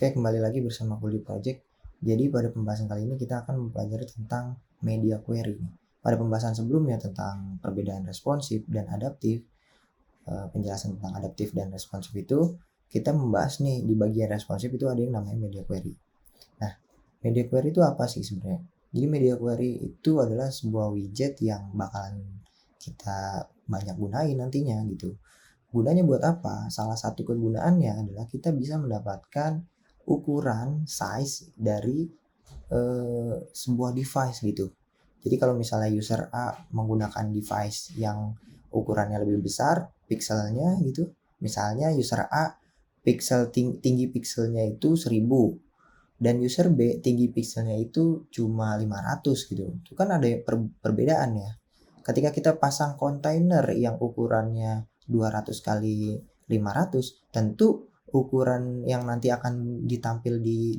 Oke, kembali lagi bersama Kuli Project. Jadi pada pembahasan kali ini kita akan mempelajari tentang media query. Pada pembahasan sebelumnya tentang perbedaan responsif dan adaptif, penjelasan tentang adaptif dan responsif itu, kita membahas nih di bagian responsif itu ada yang namanya media query. Nah, media query itu apa sih sebenarnya? Jadi media query itu adalah sebuah widget yang bakalan kita banyak gunain nantinya gitu. Gunanya buat apa? Salah satu kegunaannya adalah kita bisa mendapatkan ukuran size dari sebuah device gitu. Jadi kalau misalnya user A menggunakan device yang ukurannya lebih besar, pixelnya gitu. Misalnya user A tinggi pixelnya itu 1000 dan user B tinggi pixelnya itu cuma 500 gitu. Itu kan ada perbedaan ya. Ketika kita pasang kontainer yang ukurannya 200 kali 500, tentu ukuran yang nanti akan ditampil di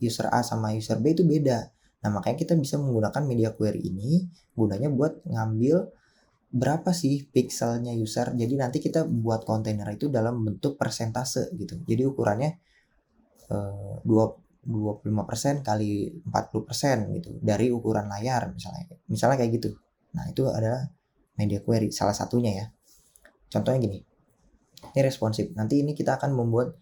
user A sama user B itu beda. Nah, makanya kita bisa menggunakan media query ini gunanya buat ngambil berapa sih pixelnya user. Jadi nanti kita buat kontainer itu dalam bentuk persentase gitu. Jadi ukurannya 25% kali 40% gitu dari ukuran layar misalnya kayak gitu. Nah, itu adalah media query salah satunya ya. Contohnya gini, ini responsif. Nanti ini kita akan membuat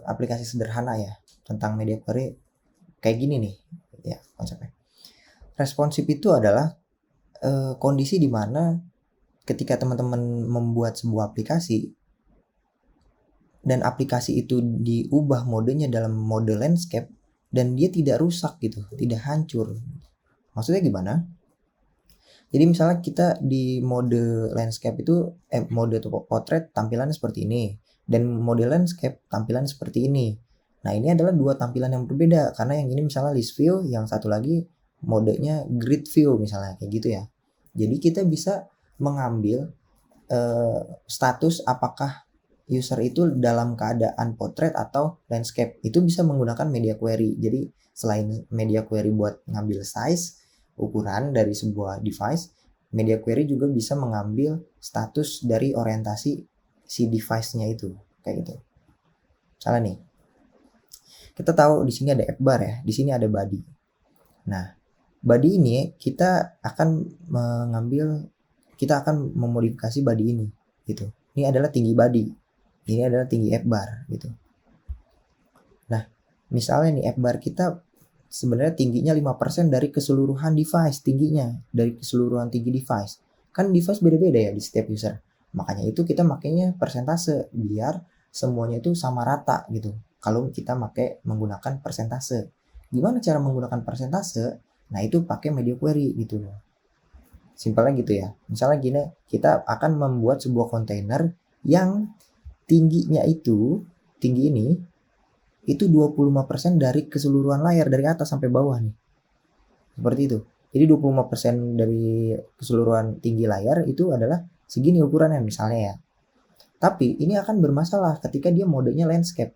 aplikasi sederhana ya tentang media query kayak gini nih ya konsepnya. Responsif itu adalah kondisi di mana ketika teman-teman membuat sebuah aplikasi dan aplikasi itu diubah modenya dalam mode landscape dan dia tidak rusak gitu, tidak hancur. Maksudnya gimana? Jadi misalnya kita di mode landscape itu mode portrait tampilannya seperti ini dan mode landscape tampilan seperti ini. Nah, ini adalah dua tampilan yang berbeda karena yang ini misalnya list view, yang satu lagi modenya grid view misalnya kayak gitu ya. Jadi kita bisa mengambil status apakah user itu dalam keadaan portrait atau landscape. Itu bisa menggunakan media query. Jadi selain media query buat ngambil size, ukuran dari sebuah device, media query juga bisa mengambil status dari orientasi si device-nya itu. Kayak gitu. Salah nih. Kita tahu di sini ada app bar ya, di sini ada body. Nah, body ini kita akan memodifikasi body ini gitu. Ini adalah tinggi body. Ini adalah tinggi app bar gitu. Nah, misalnya nih app bar kita sebenarnya tingginya 5% dari keseluruhan device tingginya, dari keseluruhan tinggi device. Kan device beda-beda ya di setiap user. Makanya itu kita makainya persentase biar semuanya itu sama rata gitu. Kalau kita menggunakan persentase. Gimana cara menggunakan persentase? Nah, itu pakai media query gitu loh. Simpelnya gitu ya. Misalnya gini, kita akan membuat sebuah kontainer yang tinggi ini itu 25% dari keseluruhan layar dari atas sampai bawah nih. Seperti itu. Jadi 25% dari keseluruhan tinggi layar itu adalah segini ukurannya misalnya ya. Tapi ini akan bermasalah ketika dia modenya landscape.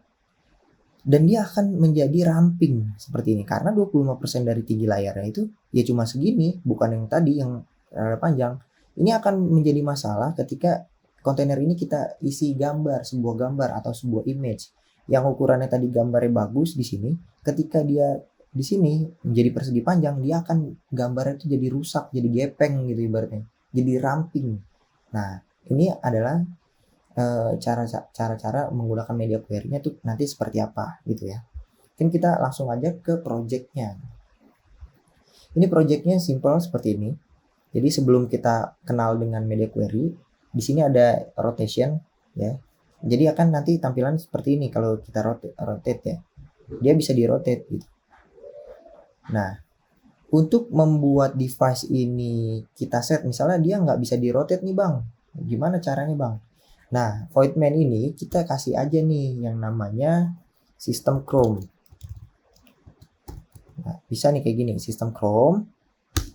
Dan dia akan menjadi ramping seperti ini karena 25% dari tinggi layarnya itu ya cuma segini, bukan yang tadi yang panjang. Ini akan menjadi masalah ketika kontainer ini kita isi sebuah gambar atau sebuah image yang ukurannya tadi gambarnya bagus di sini, ketika dia di sini menjadi persegi panjang, dia akan gambarnya itu jadi rusak, jadi gepeng gitu ibaratnya, jadi ramping. Nah, ini adalah cara-cara menggunakan media query-nya tuh nanti seperti apa gitu ya. Mungkin kita langsung aja ke project-nya. Ini project-nya simple seperti ini. Jadi sebelum kita kenal dengan media query, di sini ada rotation ya. Jadi akan nanti tampilan seperti ini kalau kita rotate ya. Dia bisa di-rotate gitu. Nah, untuk membuat device ini kita set, misalnya dia nggak bisa di-rotate nih bang. Gimana caranya bang? Nah, void main ini kita kasih aja nih yang namanya sistem Chrome. Nah, bisa nih kayak gini, sistem Chrome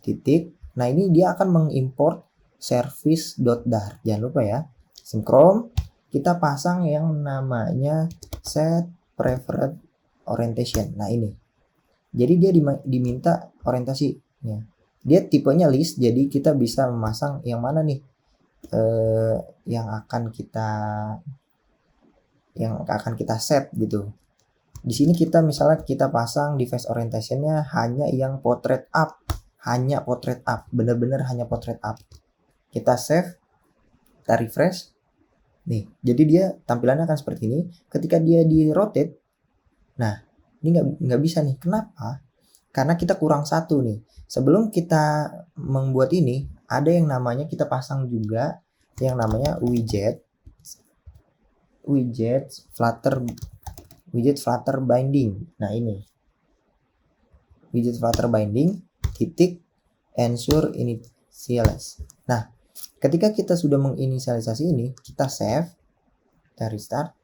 titik. Nah, ini dia akan mengimport service.dar. Jangan lupa ya, sistem Chrome kita pasang yang namanya set preferred orientation. Nah, ini. Jadi dia diminta orientasinya. Dia tipenya list, jadi kita bisa memasang yang mana nih yang akan kita set gitu. Di sini kita misalnya kita pasang device orientationnya hanya yang portrait up, bener-bener hanya portrait up. Kita save, kita refresh. Nih, jadi dia tampilannya akan seperti ini. Ketika dia di rotate, nah ini nggak bisa nih. Kenapa? Karena kita kurang satu nih. Sebelum kita membuat ini, ada yang namanya kita pasang juga yang namanya widget flutter binding. Nah ini widget flutter binding titik ensure initialize. Nah ketika kita sudah menginisialisasi ini, kita save, kita restart.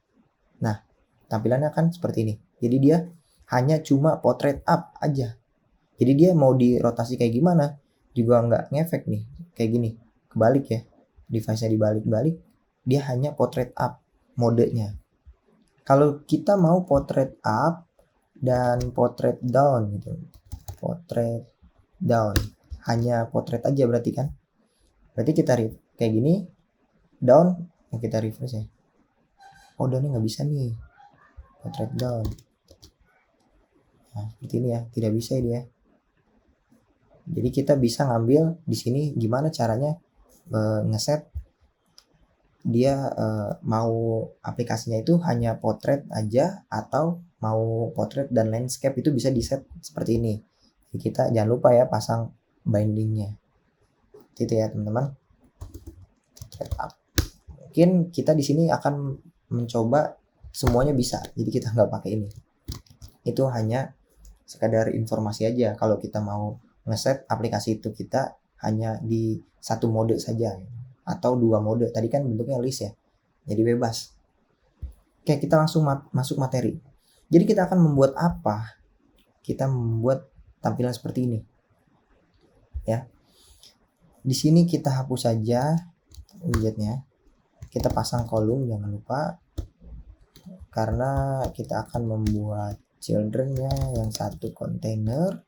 Nah tampilannya akan seperti ini. Jadi dia hanya cuma portrait up aja. Jadi dia mau dirotasi kayak gimana juga nggak ngefek nih, kayak gini kebalik ya, device-nya dibalik-balik, dia hanya portrait up modenya. Kalau kita mau portrait up dan portrait down gitu, portrait down, hanya portrait aja berarti kan, berarti kita kayak gini down, kita refresh ya. Oh downnya nggak bisa nih, portrait down. Nah seperti ini ya, tidak bisa ya dia. Jadi kita bisa ngambil di sini gimana caranya ngeset dia mau aplikasinya itu hanya portrait aja atau mau portrait dan landscape, itu bisa di set seperti ini. Jadi kita jangan lupa ya pasang bindingnya. Itu ya teman-teman. Mungkin kita di sini akan mencoba semuanya bisa. Jadi kita nggak pakai ini. Itu hanya sekadar informasi aja. Kalau kita mau ngeset aplikasi itu kita hanya di satu mode saja atau 2 mode. Tadi kan bentuknya list ya, jadi bebas. Oke, kita langsung masuk materi. Jadi kita akan membuat apa? Kita membuat tampilan seperti ini ya. Di sini kita hapus saja widgetnya, kita pasang kolom jangan lupa, karena kita akan membuat childrennya yang satu kontainer.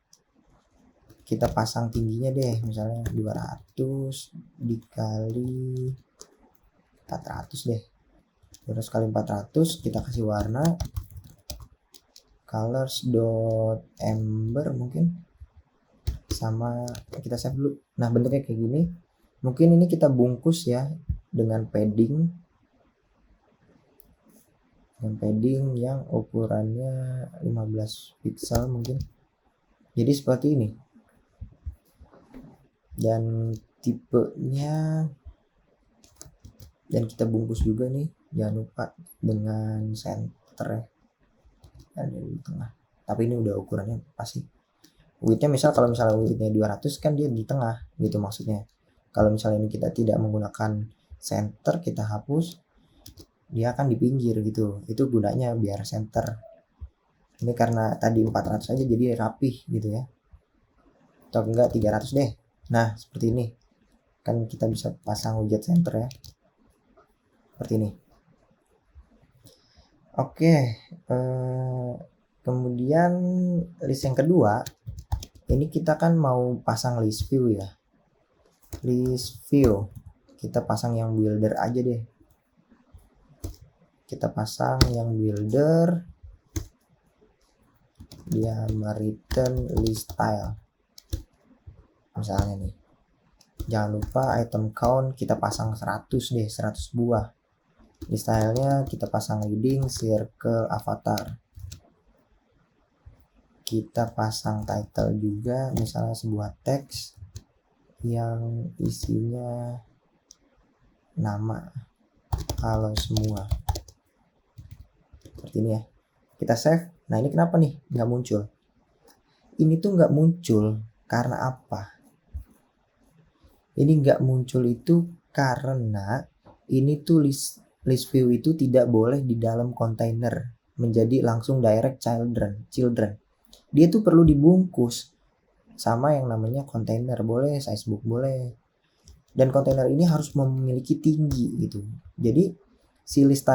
Kita pasang tingginya deh, misalnya 200 dikali 400 deh, 200 kali 400. Kita kasih warna colors.amber mungkin, sama kita save dulu. Nah bentuknya kayak gini. Mungkin ini kita bungkus ya dengan padding yang ukurannya 15 pixel mungkin. Jadi seperti ini. Dan tipenya, dan kita bungkus juga nih, jangan lupa dengan center ya, dan di tengah. Tapi ini udah ukurannya pasti. Widthnya kalau misalnya widthnya 200 kan dia di tengah gitu maksudnya. Kalau misalnya ini kita tidak menggunakan center, kita hapus, dia akan di pinggir gitu. Itu gunanya biar center. Ini karena tadi 400 aja jadi rapih gitu ya. Atau enggak 300 deh. Nah seperti ini kan kita bisa pasang widget center ya, seperti ini. Oke, kemudian list yang kedua ini kita kan mau pasang list view ya. List view kita pasang yang builder aja deh. Kita pasang yang builder, dia return list style misalnya nih. Jangan lupa item count kita pasang 100 deh, 100 buah. Di stylenya kita pasang leading, circle, avatar. Kita pasang title juga, misalnya sebuah teks yang isinya nama halo semua, seperti ini ya. Kita save. Nah ini kenapa nih nggak muncul? Ini tuh nggak muncul karena apa? Ini nggak muncul itu karena ini tuh list view itu tidak boleh di dalam kontainer menjadi langsung direct children. Dia tuh perlu dibungkus sama yang namanya kontainer, boleh sizebook boleh. Dan kontainer ini harus memiliki tinggi gitu. Jadi si list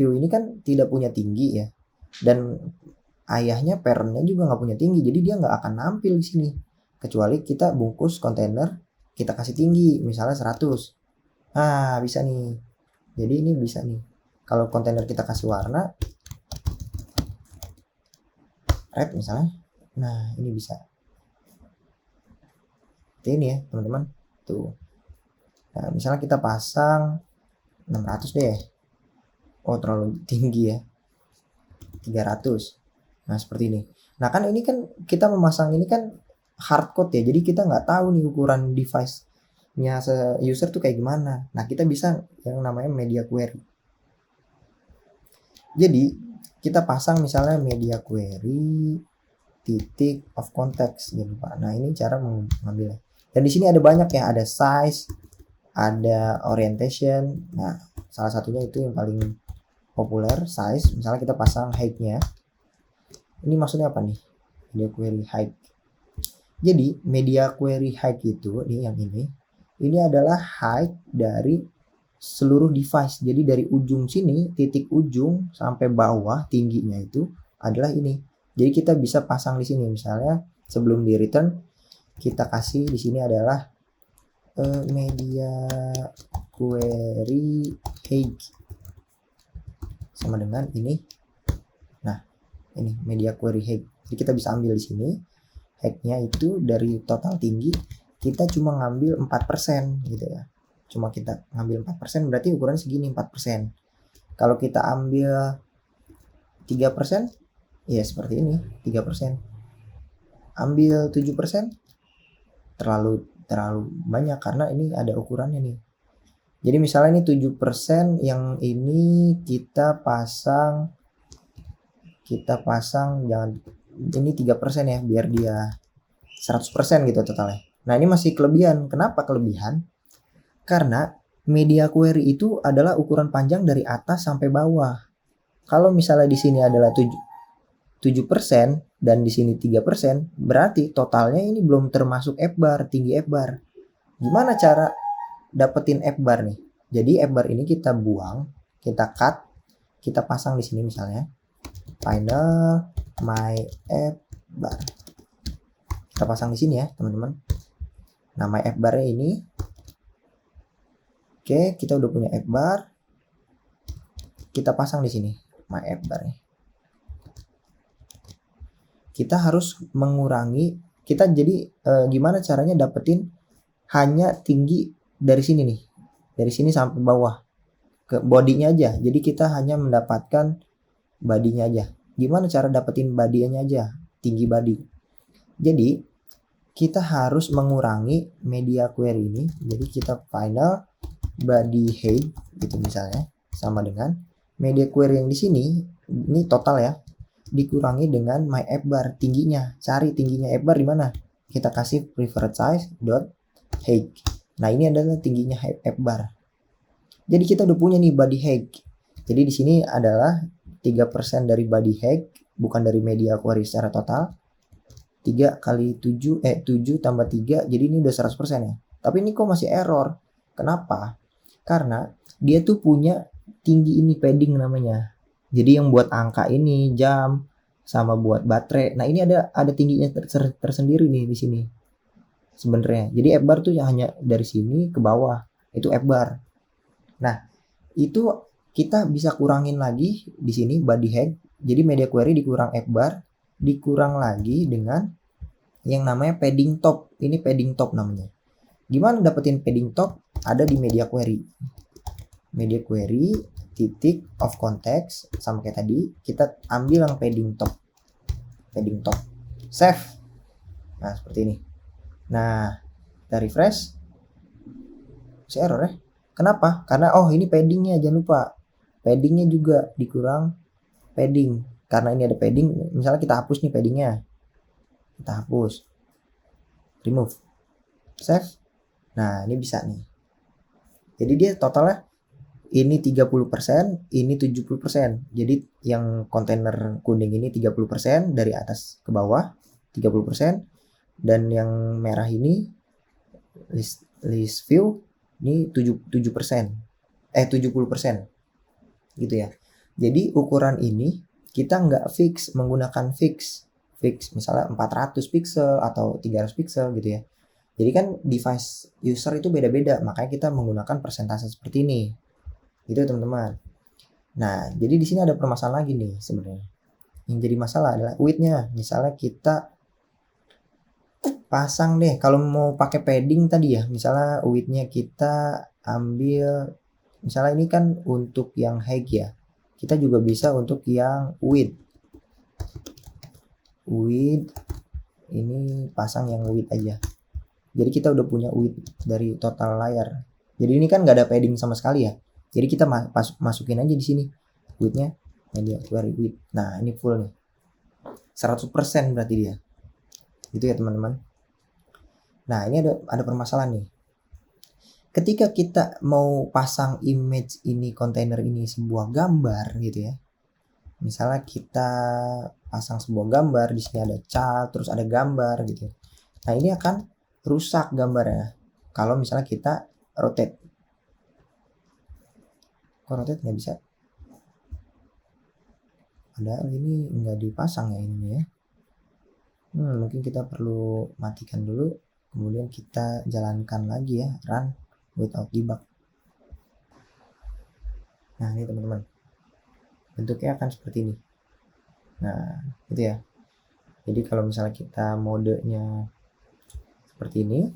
view ini kan tidak punya tinggi ya. Dan ayahnya parentnya juga nggak punya tinggi, jadi dia nggak akan nampil di sini. Kecuali kita bungkus kontainer, kita kasih tinggi misalnya 100. Nah bisa nih, jadi ini bisa nih. Kalau kontainer kita kasih warna, red misalnya. Nah, ini bisa. Seperti ini ya, teman-teman. Tuh. Nah, misalnya kita pasang 600 deh. Oh, terlalu tinggi ya. 300. Nah, seperti ini. Nah, kan ini kan kita memasang ini kan hardcode ya. Jadi kita nggak tahu nih ukuran device-nya user tuh kayak gimana. Nah, kita bisa yang namanya media query. Jadi, kita pasang misalnya media query titik of context gitu Pak. Nah, ini cara mengambilnya. Dan di sini ada banyak ya, ada size, ada orientation. Nah, salah satunya itu yang paling populer, size. Misalnya kita pasang height-nya. Ini maksudnya apa nih? Media query height. Jadi, media query height itu nih yang ini adalah height dari seluruh device. Jadi dari ujung sini, titik ujung sampai bawah tingginya itu adalah ini. Jadi kita bisa pasang di sini misalnya sebelum di return kita kasih di sini adalah media query height sama dengan ini. Nah, ini media query height. Jadi kita bisa ambil di sini height-nya itu dari total tinggi kita cuma ngambil 4% gitu ya. Cuma kita ngambil 4% berarti ukuran segini 4%. Kalau kita ambil 3%, ya seperti ini 3%. Ambil 7%, terlalu banyak karena ini ada ukurannya nih. Jadi misalnya ini 7%, yang ini kita pasang jangan ini 3% ya biar dia 100% gitu totalnya. Nah, ini masih kelebihan. Kenapa kelebihan? Karena media query itu adalah ukuran panjang dari atas sampai bawah. Kalau misalnya di sini adalah 7% dan di sini 3%, berarti totalnya ini belum termasuk F-bar, tinggi F-bar. Gimana cara dapetin F-bar nih? Jadi F-bar ini kita buang, kita cut, kita pasang di sini misalnya. Final my F-bar. Kita pasang di sini ya, teman-teman. Nah, my F-barnya ini. Oke, kita udah punya F-bar. Kita pasang di sini my F-bar. Kita harus mengurangi. Kita jadi gimana caranya dapetin hanya tinggi dari sini nih, dari sini sampai bawah ke bodinya aja. Jadi kita hanya mendapatkan bodinya aja. Gimana cara dapetin bodinya aja, tinggi body? Jadi kita harus mengurangi media query ini. Jadi kita final body height gitu misalnya sama dengan media query yang di sini ini total ya dikurangi dengan my F-bar tingginya. Cari tingginya F-bar di mana? Kita kasih preferred size dot height. Nah, ini adalah tingginya F-bar. Jadi kita udah punya nih body height. Jadi di sini adalah 3% dari body height, bukan dari media query secara total. 3 kali 7 tambah 3, jadi ini udah 100% ya. Tapi ini kok masih error. Kenapa? Karena dia tuh punya tinggi ini padding namanya. Jadi yang buat angka ini jam sama buat baterai. Nah, ini ada tingginya tersendiri nih di sini. Sebenarnya. Jadi F-bar tuh hanya dari sini ke bawah. Itu F-bar. Nah, itu kita bisa kurangin lagi di sini body height. Jadi media query dikurang F-bar, dikurang lagi dengan yang namanya padding top. Ini padding top namanya. Gimana dapetin padding top? Ada di media query. Media query titik of context sama kayak tadi, kita ambil yang padding top. Padding top. Save. Nah, seperti ini. Nah, kita refresh. Masih error ya? Kenapa? Karena ini paddingnya, jangan lupa. Paddingnya juga dikurang padding. Karena ini ada padding, misalnya kita hapus nih paddingnya. Kita hapus. Remove. Save. Nah, ini bisa nih. Jadi dia totalnya ini 30%, ini 70%. Jadi yang kontainer kuning ini 30% dari atas ke bawah, 30%. Dan yang merah ini list view ini 7%. 70%. Gitu ya. Jadi ukuran ini kita nggak fix, menggunakan fix misalnya 400 pixel atau 300 pixel gitu ya. Jadi kan device user itu beda-beda, makanya kita menggunakan persentase seperti ini. Gitu teman-teman. Nah, jadi di sini ada permasalahan lagi nih sebenarnya. Yang jadi masalah adalah width-nya. Misalnya kita pasang deh, kalau mau pakai padding tadi ya, misalnya width-nya kita ambil, misalnya ini kan untuk yang height ya, kita juga bisa untuk yang width ini pasang yang width aja. Jadi kita udah punya width dari total layar. Jadi ini kan nggak ada padding sama sekali ya. Jadi kita masukin aja di sini width-nya, media query width. Nah ini full nih, 100% berarti dia. Gitu ya teman-teman. Nah ini ada permasalahan nih. Ketika kita mau pasang image ini, kontainer ini sebuah gambar gitu ya. Misalnya kita pasang sebuah gambar, di sini ada cat, terus ada gambar gitu. Nah ini akan rusak gambarnya kalau misalnya kita rotate. Kok rotate nggak bisa? Padahal ini nggak dipasang ya ini ya. Mungkin kita perlu matikan dulu, kemudian kita jalankan lagi ya, run without debug. Nah ini teman-teman, bentuknya akan seperti ini. Nah itu ya. Jadi kalau misalnya kita modenya seperti ini,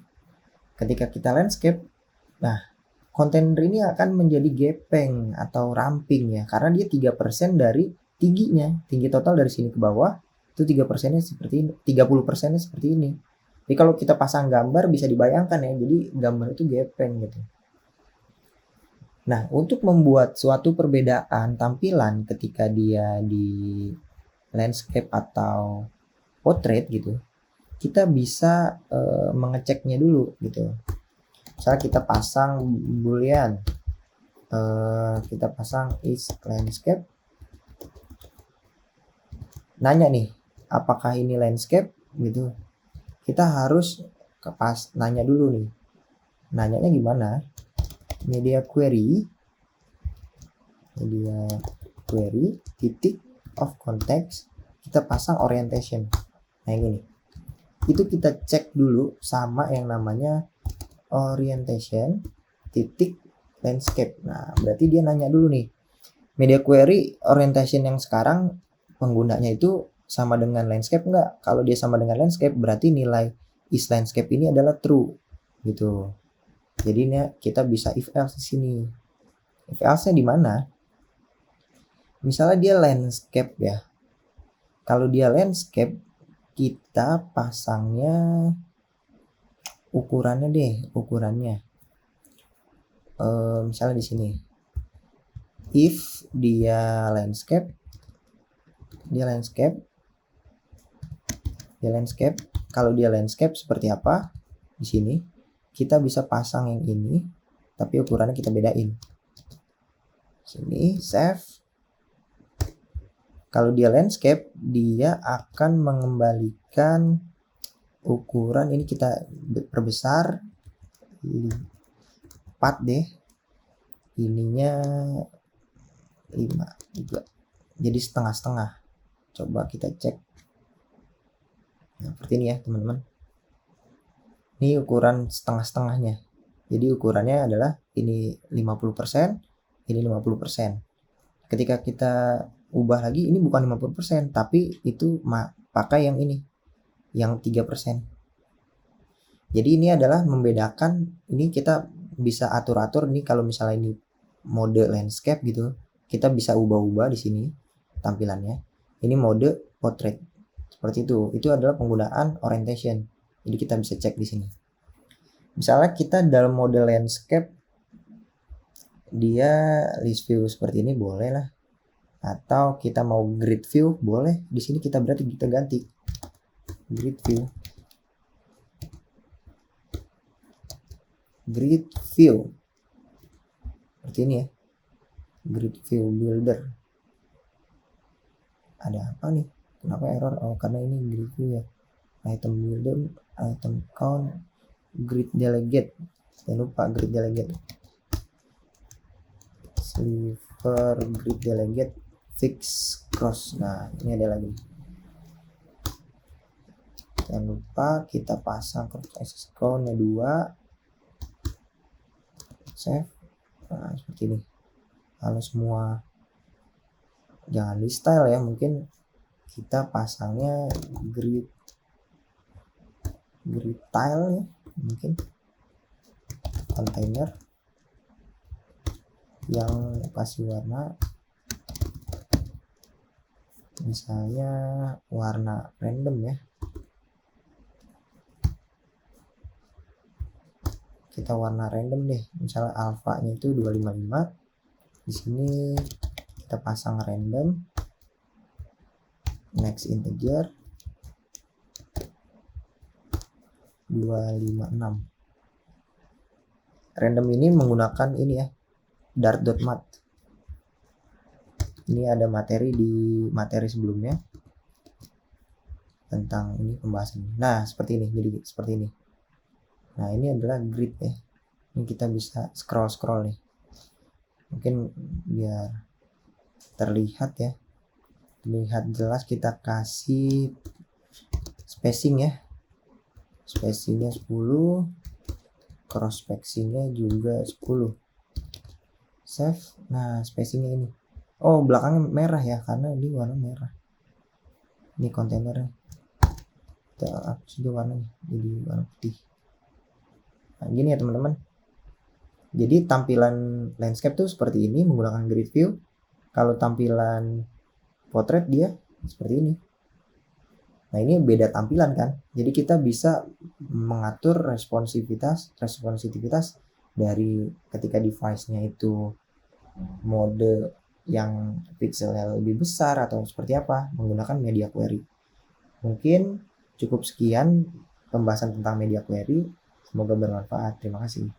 ketika kita landscape, nah kontainer ini akan menjadi gepeng atau ramping ya, karena dia 3% dari tingginya. Tinggi total dari sini ke bawah itu 3%-nya seperti ini, 30%-nya seperti ini. Jadi kalau kita pasang gambar bisa dibayangkan ya, jadi gambar itu gepeng gitu. Nah, untuk membuat suatu perbedaan tampilan ketika dia di landscape atau portrait gitu, kita bisa mengeceknya dulu gitu. Misalnya kita pasang boolean, kita pasang is landscape, nanya nih apakah ini landscape gitu. Kita harus nanya dulu nih, nanyanya gimana, media query titik of context, kita pasang orientation. Nah ini itu kita cek dulu sama yang namanya orientation titik landscape. Nah berarti dia nanya dulu nih, media query orientation yang sekarang penggunanya itu sama dengan landscape enggak? Kalau dia sama dengan landscape berarti nilai is landscape ini adalah true gitu. Jadi ini kita bisa if else di sini. If else-nya di mana? Misalnya dia landscape ya. Kalau dia landscape, kita pasangnya ukurannya deh, misalnya di sini. If dia landscape, kalau dia landscape seperti apa? Di sini kita bisa pasang yang ini, tapi ukurannya kita bedain. Sini save. Kalau dia landscape, dia akan mengembalikan ukuran ini, kita perbesar 4 deh, ininya 5 juga, jadi setengah-setengah. Coba kita cek. Nah, seperti ini ya teman-teman. Ini ukuran setengah-setengahnya. Jadi ukurannya adalah ini 50%, ini 50%. Ketika kita ubah lagi, ini bukan 50%, tapi itu pakai yang ini, yang 3%. Jadi ini adalah membedakan, ini kita bisa atur-atur nih, kalau misalnya ini mode landscape gitu, kita bisa ubah-ubah di sini tampilannya. Ini mode portrait. Seperti itu. Itu adalah penggunaan orientation. Jadi kita bisa cek di sini. Misalnya kita dalam mode landscape, dia list view seperti ini boleh lah. Atau kita mau grid view boleh. Di sini kita berarti kita ganti grid view. Seperti ini ya. Grid view builder. Ada apa nih? Kenapa error? Oh, karena ini grid view ya. Item builder, item count, grid delegate. Jangan lupa grid delegate. Sliver grid delegate fix cross. Nah, ini ada lagi. Jangan lupa kita pasang cross access count-nya 2. Save. Nah, seperti ini. Kalau semua jangan di style ya, mungkin kita pasangnya grid tile ya, mungkin container yang kasih warna misalnya warna random ya, kita warna random deh, misalnya alfanya itu 255. Di sini kita pasang random next integer 256. Random ini menggunakan ini ya, dart.mat. Ini ada materi di materi sebelumnya tentang ini pembahasan. Nah, seperti ini. Jadi seperti ini. Nah, ini adalah grid ya. Ini kita bisa scroll nih. Mungkin biar terlihat ya. Terlihat jelas, kita kasih spacing ya. Spacingnya 10, cross spacingnya juga 10. Save. Nah, spacingnya ini. Oh, belakangnya merah ya, karena ini warna merah. Ini kontainernya. Kita hapus juga warnanya, jadi warna putih. Nah, gini ya teman-teman. Jadi tampilan landscape tuh seperti ini menggunakan grid view. Kalau tampilan portrait dia seperti ini. Nah, ini beda tampilan kan. Jadi kita bisa mengatur responsitivitas dari ketika device-nya itu mode yang pixelnya lebih besar atau seperti apa menggunakan media query. Mungkin cukup sekian pembahasan tentang media query. Semoga bermanfaat. Terima kasih.